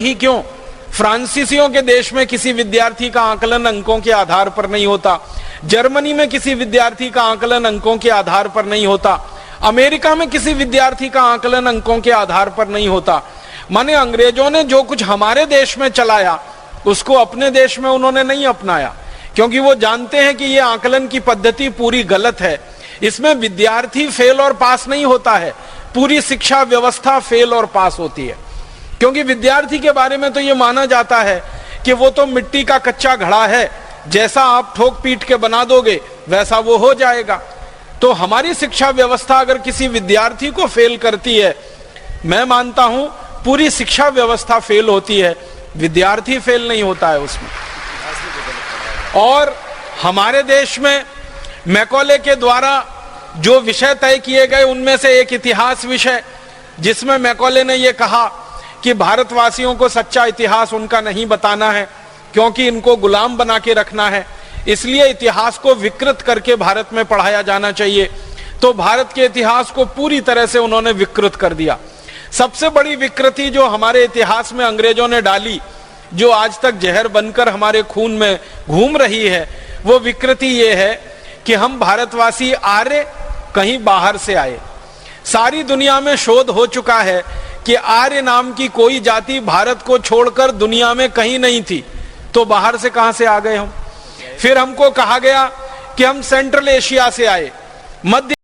ही क्यों फ्रांसीसियों के देश में किसी विद्यार्थी का आकलन अंकों के आधार पर नहीं होता, जर्मनी में किसी विद्यार्थी का आकलन अंकों के आधार पर नहीं होता, अमेरिका में किसी विद्यार्थी का आकलन अंकों के आधार पर नहीं होता। माने अंग्रेजों ने जो कुछ हमारे देश में चलाया उसको अपने देश में उन्होंने नहीं अपनाया, क्योंकि वो जानते हैं कि ये आकलन की पद्धति पूरी गलत है। इसमें विद्यार्थी फेल और पास नहीं होता है, पूरी शिक्षा व्यवस्था फेल और पास होती है। क्योंकि विद्यार्थी के बारे में तो ये माना जाता है कि वो तो मिट्टी का कच्चा घड़ा है, जैसा आप ठोक पीट के बना दोगे वैसा वो हो जाएगा। तो हमारी शिक्षा व्यवस्था अगर किसी विद्यार्थी को फेल करती है, मैं मानता हूं पूरी शिक्षा व्यवस्था फेल होती है, विद्यार्थी फेल नहीं होता है उसमें। और हमारे देश में मैकॉले के द्वारा जो विषय तय किए गए उनमें से एक इतिहास विषय, जिसमें मैकॉले ने यह कहा कि भारतवासियों को सच्चा इतिहास उनका नहीं बताना है, क्योंकि इनको गुलाम बना के रखना है, इसलिए इतिहास को विकृत करके भारत में पढ़ाया जाना चाहिए। तो भारत के इतिहास को पूरी तरह से उन्होंने विकृत कर दिया। सबसे बड़ी विकृति जो हमारे इतिहास में अंग्रेजों ने डाली, जो आज तक जहर बनकर हमारे खून में घूम रही है, वो विकृति ये है कि हम भारतवासी आर्य कहीं बाहर से आए। सारी दुनिया में शोध हो चुका है कि आर्य नाम की कोई जाति भारत को छोड़कर दुनिया में कहीं नहीं थी, तो बाहर से कहां से आ गए हम। फिर हमको कहा गया कि हम सेंट्रल एशिया से आए, मध्य